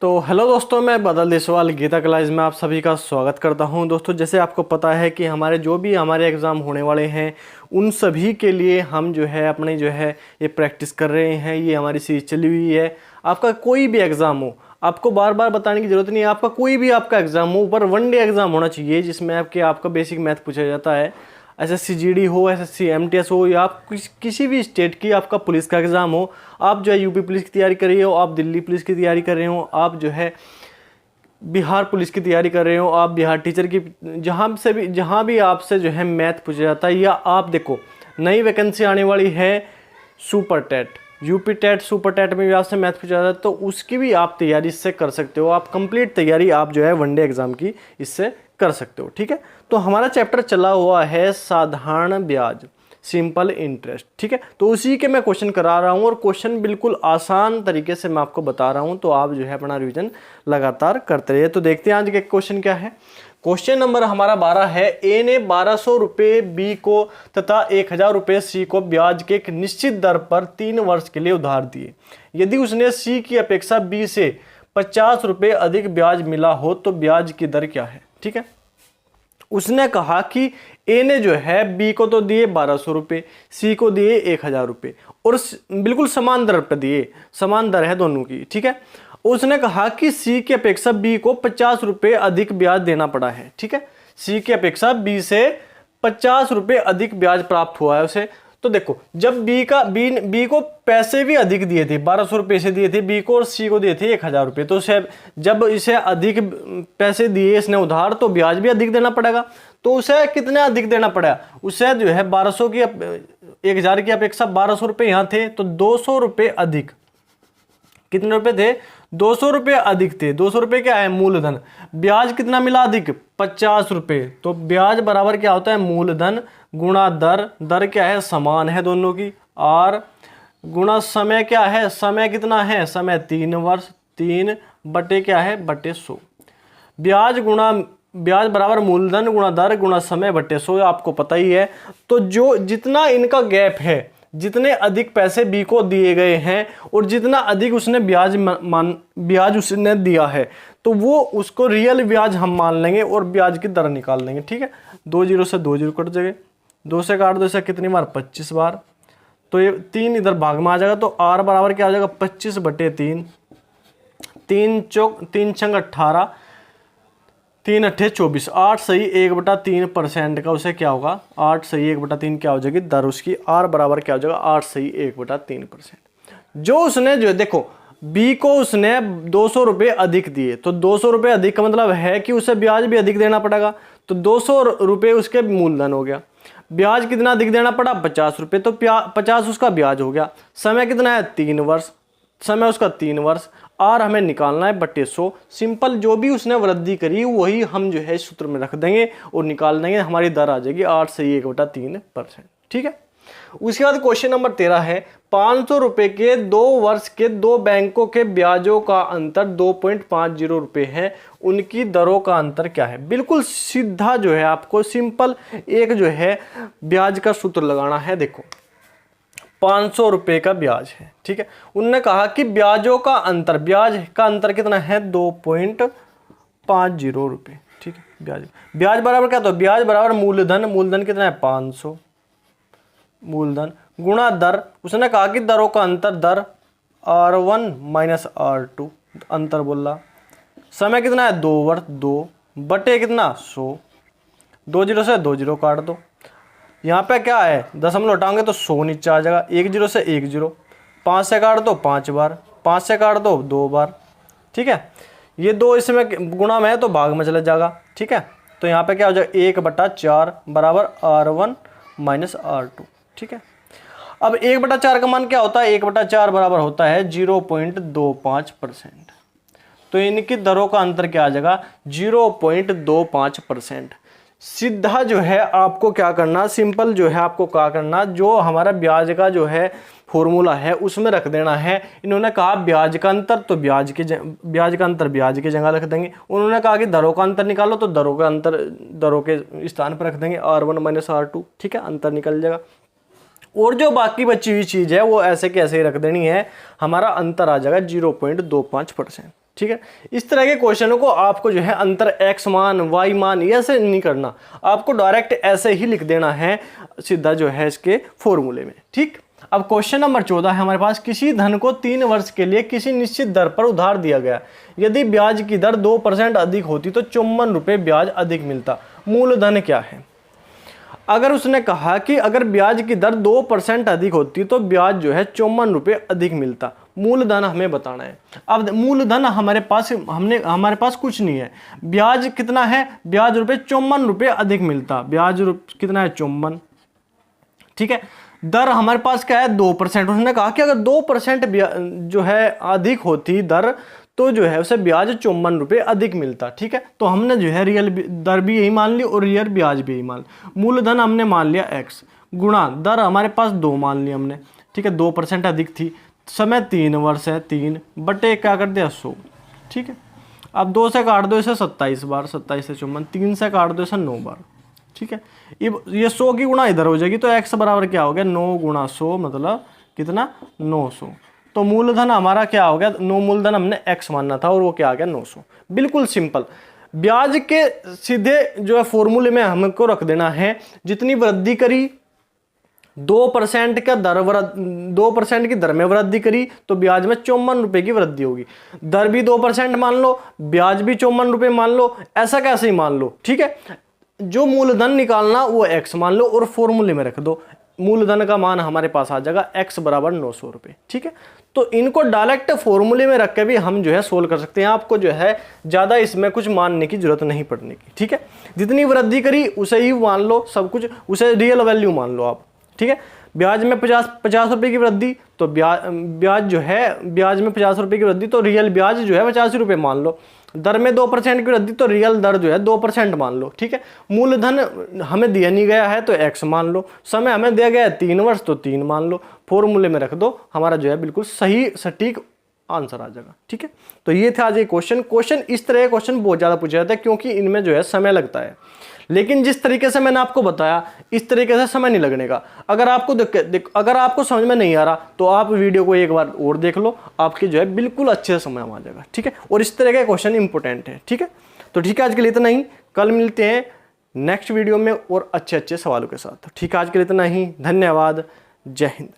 तो हेलो दोस्तों, मैं बदल देसवाल गीता क्लास में आप सभी का स्वागत करता हूं। दोस्तों, जैसे आपको पता है कि हमारे एग्ज़ाम होने वाले हैं, उन सभी के लिए हम अपने ये प्रैक्टिस कर रहे हैं। ये हमारी सीरीज चली हुई है। आपका कोई भी एग्ज़ाम हो, आपको बार बार बताने की ज़रूरत नहीं है। आपका कोई भी एग्ज़ाम हो, पर वनडे एग्ज़ाम होना चाहिए जिसमें आपका बेसिक मैथ पूछा जाता है। एसएससी जीडी हो, एसएससी एमटीएस हो, या आप किसी भी स्टेट की आपका पुलिस का एग्ज़ाम हो, आप यूपी पुलिस की तैयारी कर रहे हो, आप दिल्ली पुलिस की तैयारी कर रहे हो, आप बिहार पुलिस की तैयारी कर रहे हो, आप बिहार टीचर की, जहाँ भी आपसे मैथ पूछा जाता है, या आप देखो नई वैकेंसी आने वाली है super TET, UP TET, super TET में भी आपसे मैथ पूछा जाता है, तो उसकी भी आप तैयारी इससे कर सकते हो। आप कंप्लीट तैयारी आप वनडे एग्ज़ाम की इससे कर सकते हो। ठीक है, तो हमारा चैप्टर चला हुआ है साधारण ब्याज, सिंपल इंटरेस्ट। ठीक है, तो उसी के मैं क्वेश्चन करा रहा हूँ और क्वेश्चन बिल्कुल आसान तरीके से मैं आपको बता रहा हूँ, तो आप अपना रिवीजन लगातार करते रहिए। तो देखते हैं आज के क्वेश्चन क्या है। क्वेश्चन नंबर हमारा 12 है। ए ने 1200 रुपये बी को तथा 1000 रुपये सी को ब्याज के एक निश्चित दर पर 3 वर्ष के लिए उधार दिए। यदि उसने सी की अपेक्षा बी से 50 रुपये अधिक ब्याज मिला हो तो ब्याज की दर क्या है। ठीक है, उसने कहा कि ए ने बी को तो दिए 1200 रुपये, सी को दिए 1000 रुपये, और बिल्कुल समान दर पर दिए, समान दर है दोनों की। ठीक है, उसने कहा कि सी की अपेक्षा बी को 50 रुपये अधिक ब्याज देना पड़ा है। ठीक है, सी की अपेक्षा बी से 50 रुपये अधिक ब्याज प्राप्त हुआ है उसे। तो देखो, जब बी को पैसे भी अधिक दिए थे, 1200 रुपये से दिए थे बी को, और सी को दिए थे 1000 रुपये, तो जब इसे अधिक पैसे दिए इसने उधार, तो ब्याज भी अधिक देना पड़ेगा। तो उसे कितना अधिक देना पड़ा, उसे 1200 की 1000 की अपेक्षा 1200 रुपये यहाँ थे, तो 200 रुपये अधिक। कितने रुपए थे? 200 रुपये अधिक थे। 200 रुपये क्या है? मूलधन। ब्याज कितना मिला अधिक? 50 रुपये। तो ब्याज बराबर क्या होता है? मूलधन गुणा दर। दर क्या है? समान है दोनों की। और गुणा समय क्या है? समय कितना है? समय 3 वर्ष। 3 बटे क्या है? बटे 100। ब्याज बराबर मूलधन गुणा दर गुणा समय बटे 100, आपको पता ही है। तो जितना इनका गैप है, जितने अधिक पैसे बी को दिए गए हैं और जितना अधिक उसने ब्याज उसने दिया है, तो वो उसको रियल ब्याज हम मान लेंगे और ब्याज की दर निकाल लेंगे। ठीक है, 2 जीरो से 2 जीरो कट जाएंगे, 2 से काट दो इसे कितनी बार? 25 बार। तो ये 3 इधर भाग में आ जाएगा, तो आर बराबर क्या आ जाएगा? 25 बटे 3। 3 छंग 18, 3 अट्ठे 24। 8 सही 1/3% का उसे क्या होगा? 8 सही 1/3 क्या हो जाएगी? दर उसकी। आर बराबर क्या हो जाएगा? 8 सही 1/3%। जो उसने देखो, बी को उसने 200 रुपये अधिक दिए, तो 200 रुपये अधिक का मतलब है कि उसे ब्याज भी अधिक देना पड़ेगा। तो 200 रुपये उसके मूलधन हो गया। ब्याज कितना अधिक देना पड़ा? 50 रुपये। तो 50 उसका ब्याज हो गया। समय कितना है? 3 वर्ष। समय उसका 3 वर्ष। आर हमें निकालना है बटे 100। सिंपल, जो भी उसने वृद्धि करी वही हम इस सूत्र में रख देंगे और निकाल देंगे। हमारी दर आ जाएगी 8 सही 1/3%। ठीक है, उसके बाद क्वेश्चन नंबर 13 है। 500 रुपए के 2 वर्ष के 2 बैंकों के ब्याजों का अंतर 2.50 रुपए है। उनकी दरों का अंतर क्या है? बिल्कुल सीधा आपको सिंपल एक ब्याज का सूत्र लगाना है। देखो, 500 रुपये का ब्याज है। ठीक है, उन्होंने कहा कि ब्याज का अंतर कितना है? 2.50 रुपये। ठीक है, ब्याज बराबर क्या? तो ब्याज बराबर मूलधन कितना है? 500 मूलधन गुणा दर। उसने कहा कि दरों का अंतर, दर R1 माइनस R2, अंतर बोला। समय कितना है? 2 वर्ष। 2 बटे कितना? 100। 2 जीरो से 2 जीरो काट दो। यहाँ पे क्या है? दशमलव हटाओगे तो 100 नीचे आ जाएगा। 1 जीरो से 1 जीरो। 5 से काट दो 5 बार। 5 से काट दो 2 बार। ठीक है, ये 2 इसमें गुणा में है तो भाग में चला जाएगा। ठीक है, तो यहाँ पे क्या हो जाएगा? 1/4 बराबर R1 माइनस R2। ठीक है, अब 1/4 का मान क्या होता है? 1/4 बराबर होता है 0.25%। तो इनकी दरों का अंतर क्या आ जाएगा? 0.25%। सीधा आपको क्या करना? सिंपल आपको क्या करना? जो हमारा ब्याज का फॉर्मूला है उसमें रख देना है। इन्होंने कहा ब्याज का अंतर, तो ब्याज का अंतर ब्याज की जगह रख देंगे। उन्होंने कहा कि दरों का अंतर निकालो, तो दरों का अंतर दरों के स्थान पर रख देंगे, R1 माइनस R2। ठीक है, अंतर निकल जाएगा। और जो बाकी बची हुई चीज़ है वो ऐसे के ऐसे ही रख देनी है। हमारा अंतर आ जाएगा 0.25%। ठीक है। इस तरह के क्वेश्चनों को आपको जो है अंतर x मान y मान ऐसे नहीं करना, आपको डायरेक्ट ऐसे ही लिख देना है सीधा जो है इसके फॉर्मूले में, ठीक। अब क्वेश्चन नंबर 14 है हमारे पास, किसी धन को 3 वर्ष के लिए किसी निश्चित दर पर उधार दिया गया, यदि ब्याज की दर 2% अधिक होती तो 54 रुपये ब्याज अधिक मिलता, मूलधन क्या है। अगर उसने कहा कि अगर ब्याज की दर 2% अधिक होती तो ब्याज जो है 54 रुपये अधिक मिलता, मूलधन हमें बताना है। अब मूलधन हमारे पास कुछ नहीं है, ब्याज कितना है, ब्याज रुपये 54 रुपये अधिक मिलता, ब्याज कितना है 54, ठीक है। दर हमारे पास क्या है 2%, उसने कहा कि अगर 2% जो है अधिक होती दर तो जो है उसे ब्याज 54 रुपये अधिक मिलता, ठीक है। तो हमने जो है रियल दर भी यही मान ली और रियल ब्याज भी यही मान, मूलधन हमने मान लिया x गुणा दर हमारे पास 2 मान ली हमने, ठीक है। 2% अधिक थी, समय 3 वर्ष है, 3 बटे क्या कर दिया 100, ठीक है। अब 2 से काट दो इसे 27 बार, 27 से 54, 3 से काट दो इसे 9 बार, ठीक है। ये 100 की गुणा इधर हो जाएगी तो x बराबर क्या हो गया 9 गुणा 100 मतलब कितना 900। तो मूलधन हमारा क्या हो गया, मूलधन हमने x मानना था और वो क्या आ गया 900। बिल्कुल सिंपल। ब्याज के सीधे जो है फॉर्मूले में हमको रख देना है, जितनी वृद्धि करी 2% का दर 2% की दर में वृद्धि करी तो ब्याज में 54 रुपए की वृद्धि होगी। दर भी 2% मान लो, ब्याज भी 54 रुपए मान लो, ऐसा कैसे ही मान लो, ठीक है। जो मूलधन निकालना वो x मान लो और फॉर्मूले में रख दो, मूलधन का मान हमारे पास आ जाएगा x बराबर 900 रुपये, ठीक है। तो इनको डायरेक्ट फॉर्मूले में रख के भी हम जो है सोल्व कर सकते हैं, आपको जो है ज़्यादा इसमें कुछ मानने की जरूरत नहीं पड़ने की, ठीक है। जितनी वृद्धि करी उसे ही मान लो, सब कुछ उसे रियल वैल्यू मान लो आप, ठीक है। ब्याज में 50 रुपये की वृद्धि तो ब्याज जो है ब्याज में 50 रुपये की वृद्धि तो रियल ब्याज जो है 85 रुपये मान लो। दर में 2% की वृद्धि तो रियल दर जो है 2% मान लो, ठीक है। मूलधन हमें दिया नहीं गया है तो x मान लो, समय हमें दिया गया है 3 वर्ष तो 3 मान लो, फॉर्मूले में रख दो, हमारा जो है बिल्कुल सही सटीक आंसर आ जाएगा, ठीक है। तो ये था आज ये क्वेश्चन इस तरह के क्वेश्चन बहुत ज़्यादा पूछे जाते हैं क्योंकि इनमें जो है समय लगता है, लेकिन जिस तरीके से मैंने आपको बताया इस तरीके से समय नहीं लगने का। अगर आपको समझ में नहीं आ रहा तो आप वीडियो को एक बार और देख लो, आपके जो है बिल्कुल अच्छे से समझ आ जाएगा, ठीक है। और इस तरह के क्वेश्चन इंपॉर्टेंट है, ठीक है। तो ठीक है, आज के लिए इतना ही, कल मिलते हैं नेक्स्ट वीडियो में और अच्छे सवालों के साथ। ठीक है, आज के लिए इतना ही, धन्यवाद, जय हिंद।